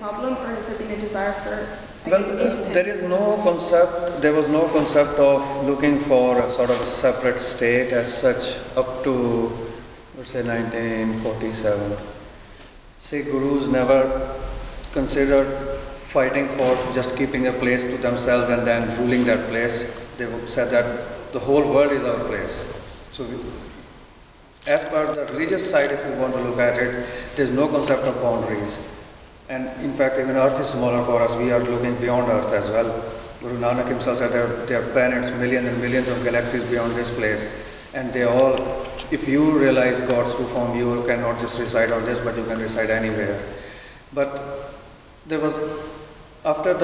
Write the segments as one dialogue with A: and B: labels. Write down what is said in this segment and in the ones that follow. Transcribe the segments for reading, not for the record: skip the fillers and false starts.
A: problem, or has there been a desire for?
B: There is no concept. There was no concept of looking for a sort of a separate state as such up to, let's say, 1947. Sikh gurus never considered fighting for just keeping a place to themselves and then ruling that place. They said that the whole world is our place. So, as per the religious side, if you want to look at it, there is no concept of boundaries. And in fact, even Earth is smaller for us. We are looking beyond Earth as well. Guru Nanak himself said there are planets, millions and millions of galaxies beyond this place. And they all, if you realize God's true form, you cannot just reside on this, but you can reside anywhere. But there was, after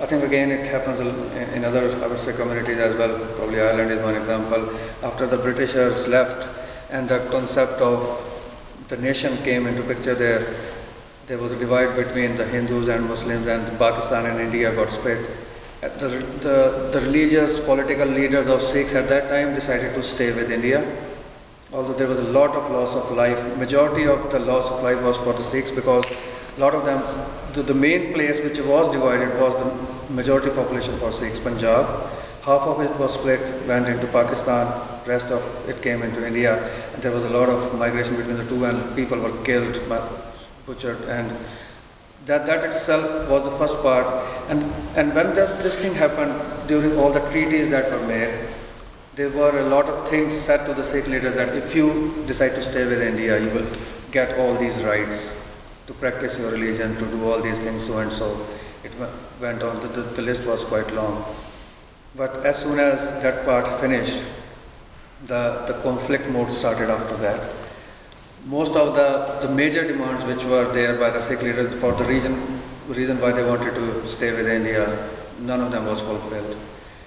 B: I think again it happens in other Sikh communities as well, probably Ireland is one example. After the Britishers left and the concept of the nation came into picture there was a divide between the Hindus and Muslims, and Pakistan and India got split. The religious, political leaders of Sikhs at that time decided to stay with India. Although there was a lot of loss of life, majority of the loss of life was for the Sikhs, because a lot of them, the main place which was divided was the majority population for Sikhs, Punjab. Half of it was split, went into Pakistan, rest of it came into India. And there was a lot of migration between the two, and people were killed, butchered, and that itself was the first part. And when this thing happened, during all the treaties that were made, there were a lot of things said to the Sikh leaders that if you decide to stay with India, you will get all these rights to practice your religion, to do all these things, so and so. It went on, the list was quite long. But as soon as that part finished, the conflict mode started after that. Most of the major demands which were there by the Sikh leaders for the reason why they wanted to stay with India, none of them was fulfilled.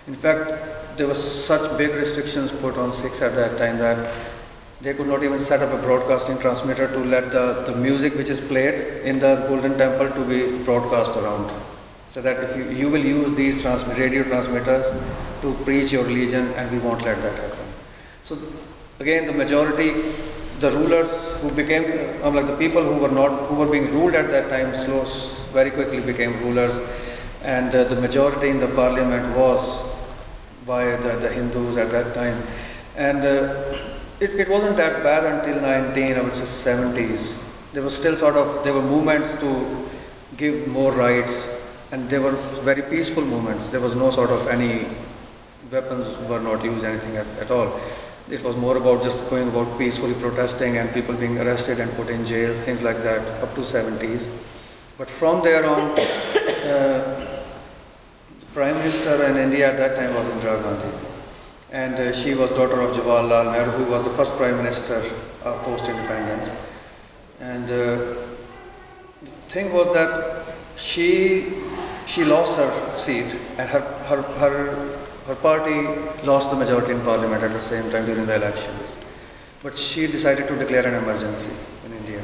B: In fact, there was such big restrictions put on Sikhs at that time that they could not even set up a broadcasting transmitter to let the music which is played in the Golden Temple to be broadcast around. So that if you will use these radio transmitters to preach your religion, and we won't let that happen. So again, the majority, the rulers who became, like the people who were being ruled at that time, very quickly became rulers, and the majority in the parliament was by the Hindus at that time. And it wasn't that bad until 1970s. There was still there were movements to give more rights, and they were very peaceful movements. There was no any weapons were not used, anything at all. It was more about just going about peacefully protesting and people being arrested and put in jails, things like that, up to 70s. But from there on, the Prime Minister in India at that time was Indira Gandhi. And she was daughter of Jawaharlal Nehru, who was the first Prime Minister post-independence. And the thing was that she lost her seat, and her party lost the majority in parliament at the same time during the elections. But she decided to declare an emergency in India.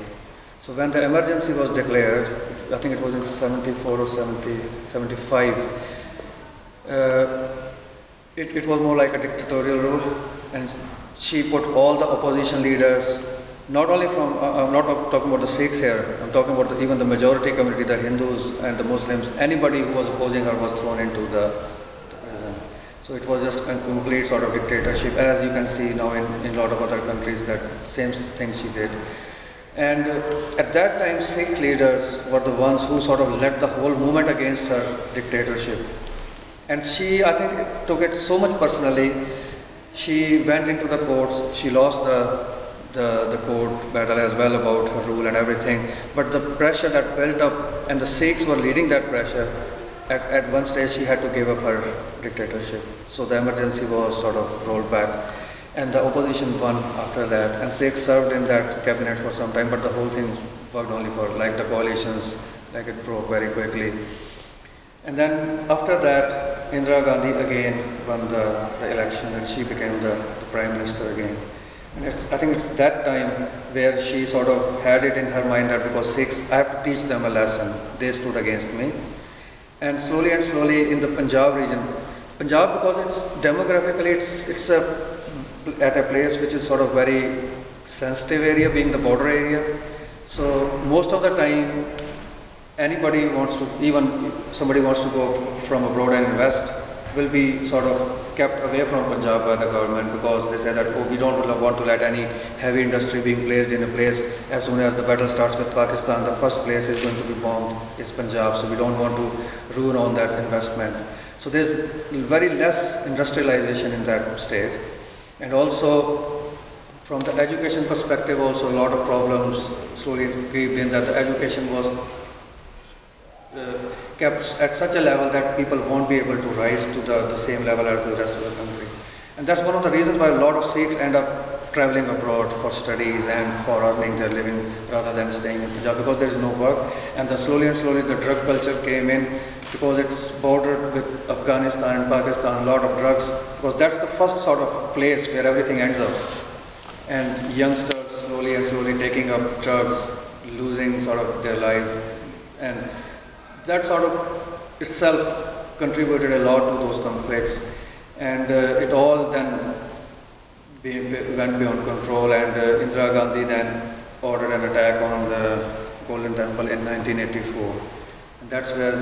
B: So when the emergency was declared, I think it was in 74 or 75, it was more like a dictatorial rule, and she put all the opposition leaders, not only from, I'm not talking about the Sikhs here, I'm talking about even the majority community, the Hindus and the Muslims, anybody who was opposing her was thrown into the prison. So it was just a complete dictatorship, as you can see now in a lot of other countries, that same thing she did. And at that time, Sikh leaders were the ones who led the whole movement against her dictatorship. And she, I think, took it so much personally. She went into the courts, she lost the court battle as well about her rule and everything. But the pressure that built up, and the Sikhs were leading that pressure, at one stage she had to give up her dictatorship. So the emergency was rolled back. And the opposition won after that. And Sikhs served in that cabinet for some time, but the whole thing worked only for, the coalitions, it broke very quickly. And then after that, Indira Gandhi again won the election, and she became the Prime Minister again. And I think it's that time where she had it in her mind that because Sikhs, I have to teach them a lesson. They stood against me. And slowly in the Punjab region, because it's demographically, it's at a place which is very sensitive area, being the border area. So most of the time, anybody wants to, even somebody wants to go from abroad and invest, will be sort of kept away from Punjab by the government, because they say that, oh, we don't want to let any heavy industry being placed in a place. As soon as the battle starts with Pakistan, the first place is going to be bombed is Punjab, so we don't want to ruin on that investment. So there's very less industrialization in that state. And also from the education perspective, also a lot of problems slowly creeped in, that the education was kept at such a level that people won't be able to rise to the same level as the rest of the country. And that's one of the reasons why a lot of Sikhs end up traveling abroad for studies and for earning their living rather than staying in Punjab, because there is no work. And then slowly and slowly the drug culture came in, because it's bordered with Afghanistan and Pakistan, a lot of drugs, because that's the first sort of place where everything ends up. And youngsters slowly and slowly taking up drugs, losing sort of their life. And that sort of itself contributed a lot to those conflicts. And it all then went beyond control, and Indira Gandhi then ordered an attack on the Golden Temple in 1984. And that's where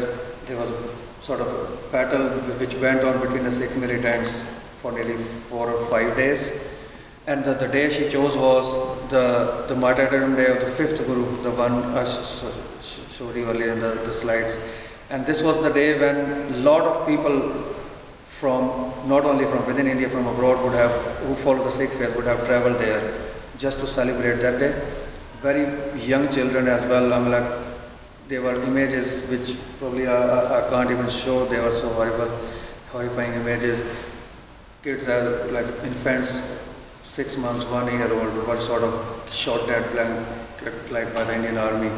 B: there was sort of a battle which went on between the Sikh militants for nearly 4 or 5 days. And the day she chose was the martyrdom day of the 5th Guru, the one I showed you earlier in the slides. And this was the day when a lot of people from, not only from within India, from abroad who follow the Sikh faith would have traveled there just to celebrate that day. Very young children as well. I mean, like, there were images which probably I can't even show. They were so horrifying images. Kids as like infants, 6 months, 1 year old, were sort of shot dead like by the Indian army.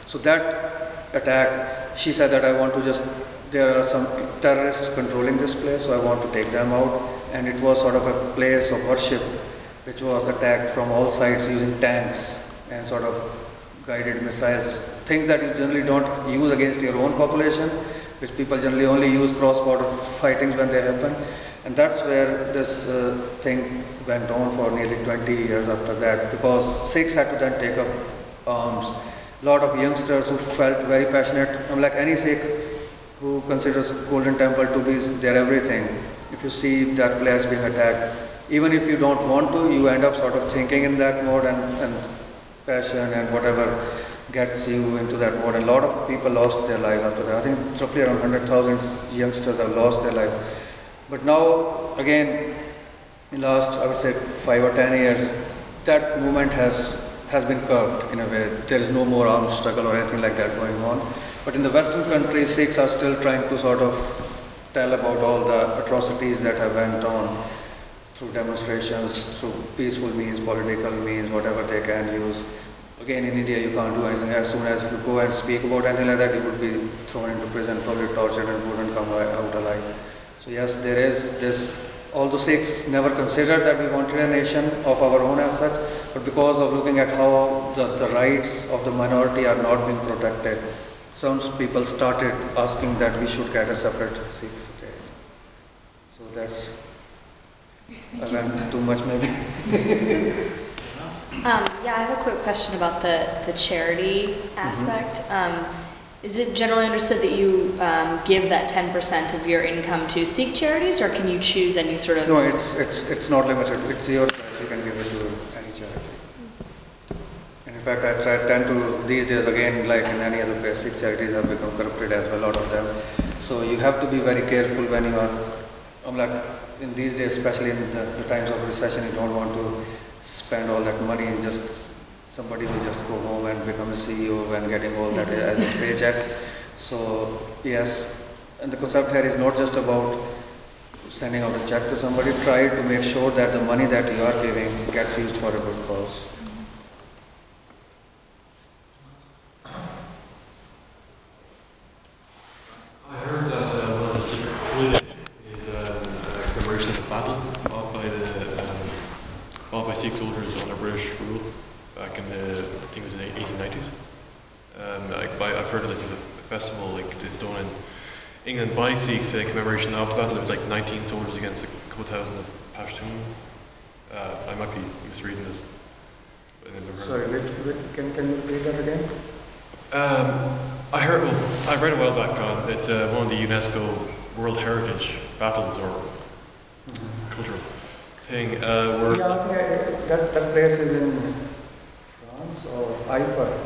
B: So that attack, she said that there are some terrorists controlling this place, so I want to take them out. And it was sort of a place of worship which was attacked from all sides using tanks and sort of guided missiles. Things that you generally don't use against your own population, which people generally only use cross-border fightings when they happen. And that's where this thing went on for nearly 20 years after that, because Sikhs had to then take up arms. A lot of youngsters who felt very passionate, like any Sikh who considers Golden Temple to be their everything. If you see that place being attacked, even if you don't want to, you end up sort of thinking in that mode, and passion and whatever gets you into that mode. And a lot of people lost their lives after that. I think roughly around 100,000 youngsters have lost their life. But now, again, in the last, I would say, 5 or 10 years, that movement has been curbed in a way. There is no more armed struggle or anything like that going on. But in the Western countries, Sikhs are still trying to sort of tell about all the atrocities that have went on through demonstrations, through peaceful means, political means, whatever they can use. Again, in India, you can't do anything. As soon as you go and speak about anything like that, you would be thrown into prison, probably tortured, and wouldn't come out alive. So yes, there is this. Although Sikhs never considered that we wanted a nation of our own as such, but because of looking at how the rights of the minority are not being protected, some people started asking that we should get a separate Sikh state. So that's, I went too much maybe.
C: Yeah, I have a quick question about the charity aspect. Is it generally understood that you give that 10% of your income to Sikh charities, or can you choose any sort of?
B: No, it's not limited. It's your choice. You can give it to any charity. And in fact, I tend to, these days again, like in any other place, Sikh charities have become corrupted as well, a lot of them. So you have to be very careful when you are, like in these days, especially in the times of recession, you don't want to spend all that money and just somebody will just go home and become a CEO and getting all that as a paycheck. So yes, and the concept here is not just about sending out a check to somebody. Try to make sure that the money that you are giving gets used for a good cause.
D: I heard that one of the secret police is a commemoration of the battle fought by Sikh soldiers under British rule back in the, I think it was in the 1890s. I've heard that there's a festival like it's done in England by Sikhs in commemoration of the battle. It was like 19 soldiers against a couple thousand of Pashtun. I might be misreading this.
B: Sorry, can you repeat that again?
D: I heard, well, I read a while back on, it's one of the UNESCO World Heritage Battles or cultural thing, where...
B: Yeah, okay, that place is in France or Ypres,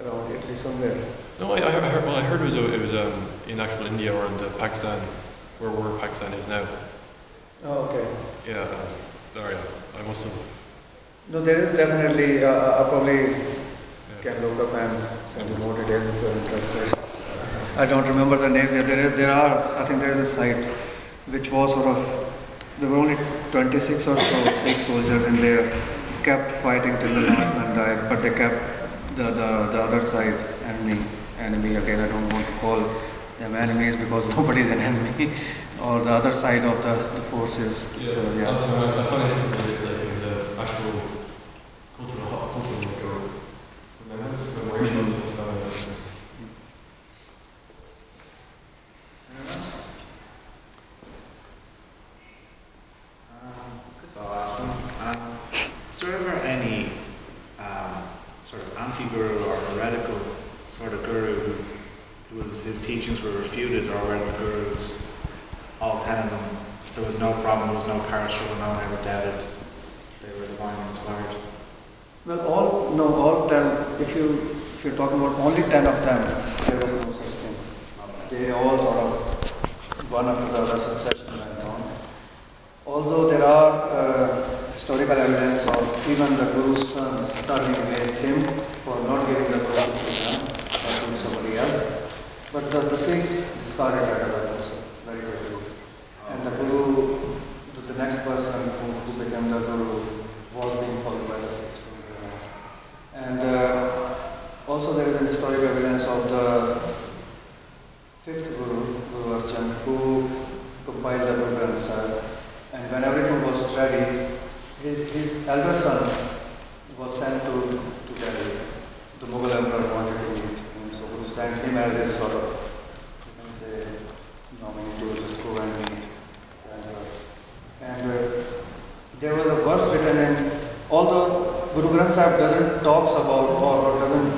B: around Italy somewhere.
D: No, I heard, well, I heard it was in actual India or in Pakistan, where Pakistan is now.
B: Oh, okay.
D: Yeah, sorry, I must have...
B: No, there is definitely, I probably can look up and send you more details if you're interested. I don't remember the name. I think there is a site which was sort of, there were only 26 or so Sikh soldiers in there, kept fighting till the last man died, but they kept the other side enemy again. I don't want to call them enemies because nobody is an enemy, or the other side of the forces.
D: Yeah,
B: so, yeah.
D: I find it interesting, like in the actual cultural like, or commemoration and stuff like that.
E: So I'll ask one. Is there ever any sort of anti-guru or heretical sort of guru who was, his teachings were refuted, or were the gurus, all 10 of them, there was no problem, there was no power struggle, no one ever doubted they were divinely inspired?
B: Well, all 10, if you're talking about only 10 of them, there was no such thing. They all sort of, one after the other, succession went on. Although there are historical evidence of even the Guru's sons turning against him for not giving the Guru to them, or to somebody else. But the Sikhs discarded that other person very quickly. And the Guru, the next person who became the Guru, was being followed by the Sikhs from there on. And also there is an historic evidence of the 5th Guru, Guru Arjan, who compiled the Guru Granth Sahib. And when everything was ready, his elder son was sent to Delhi. The Mughal emperor wanted to meet him, so Guru sent him as his sort of, you can say, nominee to just go and meet. And there was a verse written in, although Guru Granth Sahib doesn't talks about or doesn't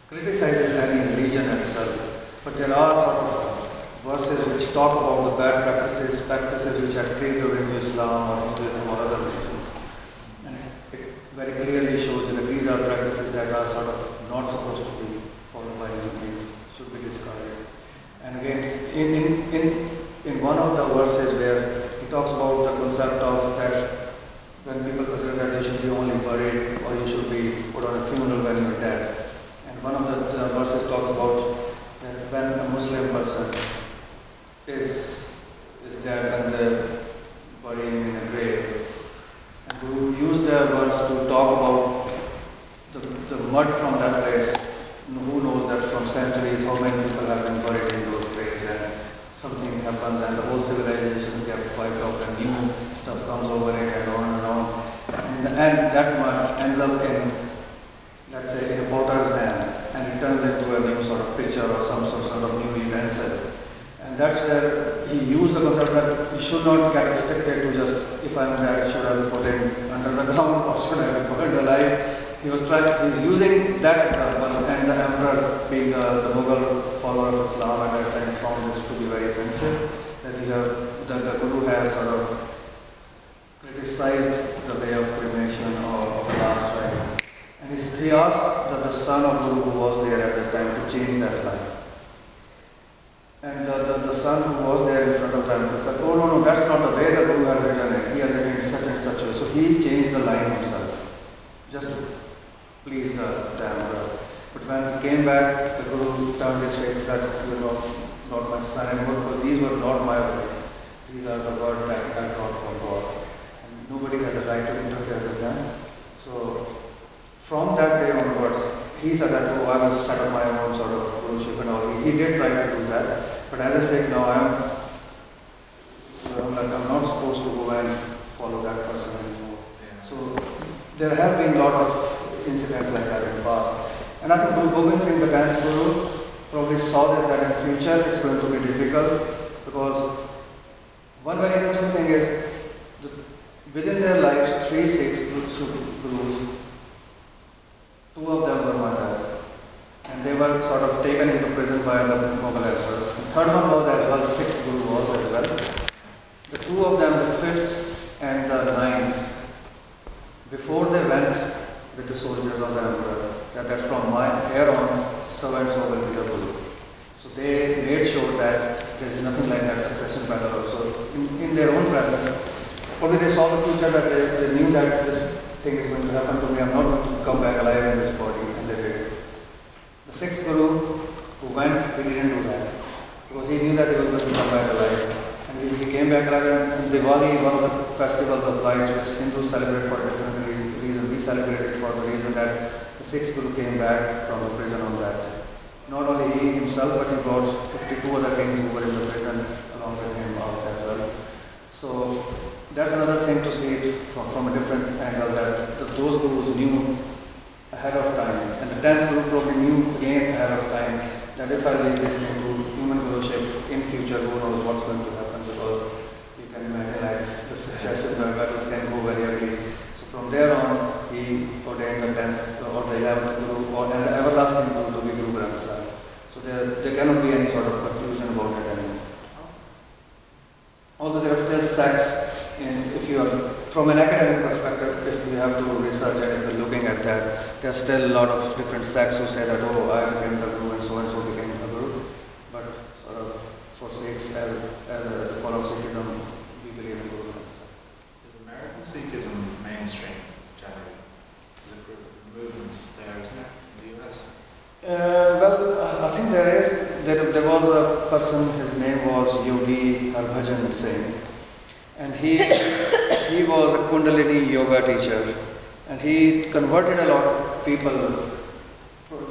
B: criticizes any religion itself, but there are sort of verses which talk about the bad practices which are creeped into Islam or Hinduism or other religions. And it very clearly shows you that these are practices that are sort of not supposed to be followed by human beings, should be discarded. And again, in one of the verses where he talks about the concept of that when people consider that you should be only buried or you should be put on a funeral when you're dead. And one of the verses talks about that when a Muslim person is dead and they bury him in a grave. And Guru used the words to talk about the mud from that place. Who knows that from centuries how many people have been buried in those graves, and something happens and the whole civilizations get wiped out and new stuff comes over it and on and on. And in the end that mud ends up in, let's say, in a potter's hand, and it turns into a new sort of pitcher or some sort of new utensil. And that's where he used the concept that you should not get restricted to just, if I'm dead, should I be put in under the ground or should I be burned alive? He's using that example, and the emperor, being the Mughal follower of Islam at that time, found this to be very offensive, that the Guru has sort of criticized the way of cremation or of the last rite. And he asked that the son of Guru who was there at that time to change that line. And the son who was there in front of them said, oh no, that's not the way the Guru has written it. He has written it such and such a way. So he changed the line himself, just to please the emperor. But when he came back, the Guru turned his face and said, you are not my son anymore, because these were not my words. These are the words that I got from God. And nobody has a right to interfere with them. So from that day onwards, he said that, oh, I will set up my own sort of guruship and all. He did try to do that. But as I said, now I'm not supposed to go and follow that person anymore. Yeah. So there have been a lot of incidents like that in the past. And I think Guru Gobind Singh, the 10th Guru, probably saw this that in future it's going to be difficult, because one very interesting thing is within their lives, 3 Sikh gurus, 2 of them were martyred. and they were sort of taken into prison by the Mughal emperor. The third one was as well, the sixth Guru was as well. The two of them, the fifth and the ninth, before they went with the soldiers of the emperor, said that from here on, so and so will be the Guru. So they made sure that there is nothing like that succession battle also. In their own presence, probably they saw the future, that they knew that this thing is going to happen to me, I'm not going to come back alive in this body, and they did. The sixth Guru who went, he didn't do that, because he knew that he was going to come back alive. And he came back alive, and Diwali, one of the festivals of lights which Hindus celebrate for a different reason. We celebrate it for the reason that the sixth Guru came back from the prison on that. Not only he himself, but he brought 52 other kings who were in the prison along with him out as well. So that's another thing to see it from a different angle, that those Gurus knew ahead of time, and the 10th Guru probably knew again ahead of time that if I leave this thing to human Guruship in future, who knows what's going to happen, because you can imagine like the successive battles can go very ugly. So from there on, he ordained the 10th or the 11th Guru or the everlasting Guru to be Guru Granth Sahib. So there cannot be any sort of confusion about it anymore. Although there are still sects, if you are, from an academic perspective, if you have to research and if you're looking at that, there are still a lot of different sects who say that, oh, I became the Guru and so became the Guru. But sort of for sakes, as a follower of Sikhism, we believe in Guru Nanak Dev Ji.
E: Is American Sikhism mainstream generally? Is it a movement there, isn't it, in the US?
B: Well, I think there was a person, his name was Yogi Harpeet Singh, and he was a Kundalini yoga teacher, and he converted a lot of people.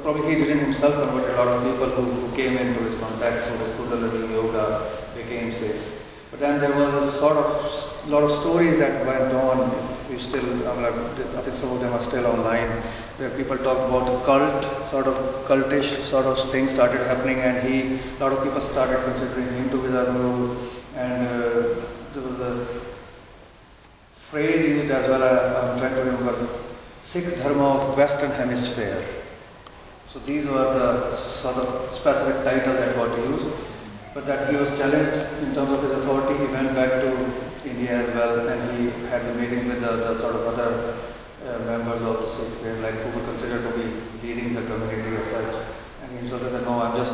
B: Probably he didn't himself convert a lot of people who came into his contact through his Kundalini yoga became Sikhs. But then there was a sort of lot of stories that went on. If you still, I think some of them are still online, where people talk about the cult, sort of cultish sort of things started happening, and a lot of people started considering him to be the Guru, and there was a phrase used as well, I'm trying to remember, Sikh Dharma of Western Hemisphere. So these were the sort of specific title that got used, but that he was challenged in terms of his authority. He went back to India as well, and he had a meeting with the sort of other members of the Sikh faith, like who were considered to be leading the community as such. And he himself said that, no, I'm just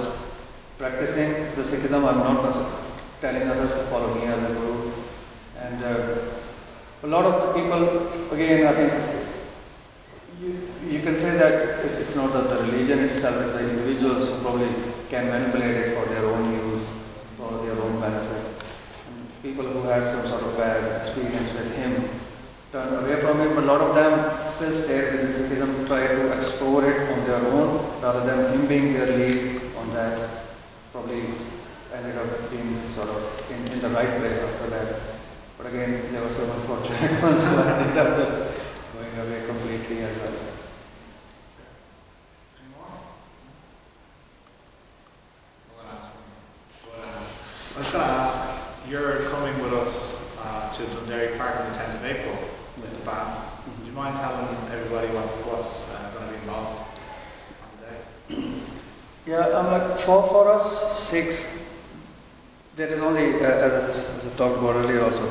B: practicing the Sikhism, I'm not telling others to follow me as a Guru. And a lot of the people, again, I think you can say that it's not that the religion itself, it's the individuals who probably can manipulate it for their own use, for their own benefit. And people who had some sort of bad experience with him turn away from it, but a lot of them still stayed with Sikhism, try to explore it on their own, rather than him being their lead on that. Probably ended up being sort of in the right place after that. But again, there were some unfortunate ones who ended up just going away completely as well.
E: Any more? I was going to ask, you're coming with us to Dundee Park on the 10th of April with the band. Would you mind telling everybody what's going to be involved on the day?
B: Yeah, for us Sikhs, there is only, as I talked about earlier also,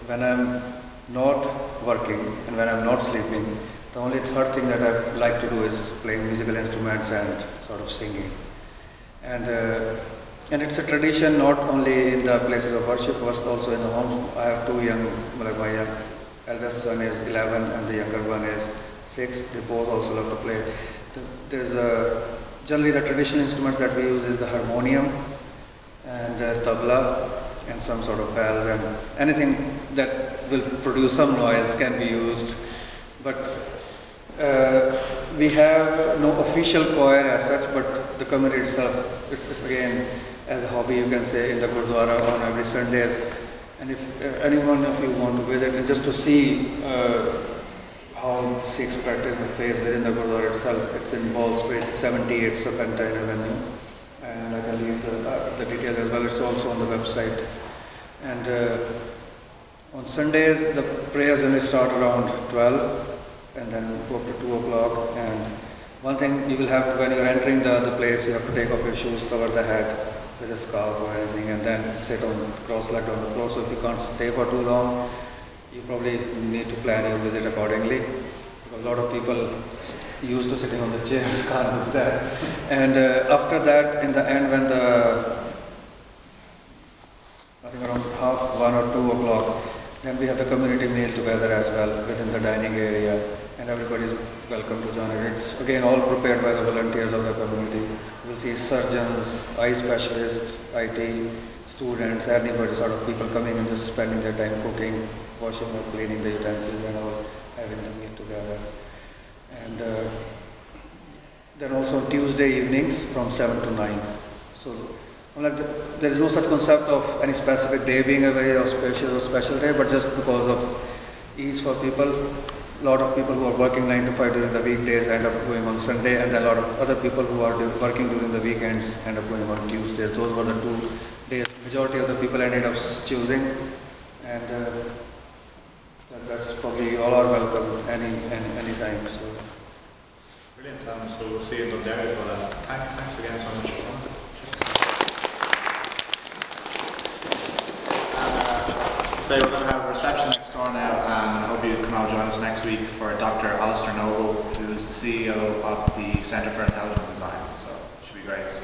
B: when I'm not working and when I'm not sleeping, the only third thing that I like to do is playing musical instruments and sort of singing. And it's a tradition not only in the places of worship, but also in the homes. I have two young, my eldest son is 11 and the younger one is 6. They both also love to play. There's generally the traditional instruments that we use is the harmonium and tabla and some sort of bells, and anything that will produce some noise can be used. But we have no official choir as such, but the community itself, it's again as a hobby, you can say, in the Gurdwara on every Sundays. And if anyone of you want to visit, just to see how Sikhs practice the faith within the Gurdwara itself, it's in Ball Street, 78 Serpentine Avenue. And I can leave the details as well, it's also on the website. And on Sundays, the prayers only start around 12 and then go up to 2 o'clock. And One thing you will have to, when you're entering the place, you have to take off your shoes, cover the head with a scarf or anything, and then sit on cross-legged on the floor. So if you can't stay for too long, you probably need to plan your visit accordingly. Because a lot of people used to sitting on the chairs can't do that. And after that, in the end, when I think around 1:30 or 2 o'clock, then we have the community meal together as well within the dining area, and everybody is welcome to join it. It's again all prepared by the volunteers of the community. You will see surgeons, eye specialists, IT students, anybody, sort of people coming and just spending their time cooking, washing or cleaning the utensils and all, having the meal together. And then also Tuesday evenings from 7 to 9. So there is no such concept of any specific day being a very auspicious or special day, but just because of ease for people, a lot of people who are working 9 to 5 during the weekdays end up going on Sunday, and then a lot of other people who are working during the weekends end up going on Tuesdays. Those were the 2 days majority of the people ended up choosing, and that's probably all are welcome any time. So.
E: Brilliant, so we'll see you in Dundee. But thanks again so much for coming. So we're going to have a reception next door now, and I hope you can all join us next week for Dr. Alistair Noble, who is the CEO of the Centre for Intelligent Design. So it should be great. So.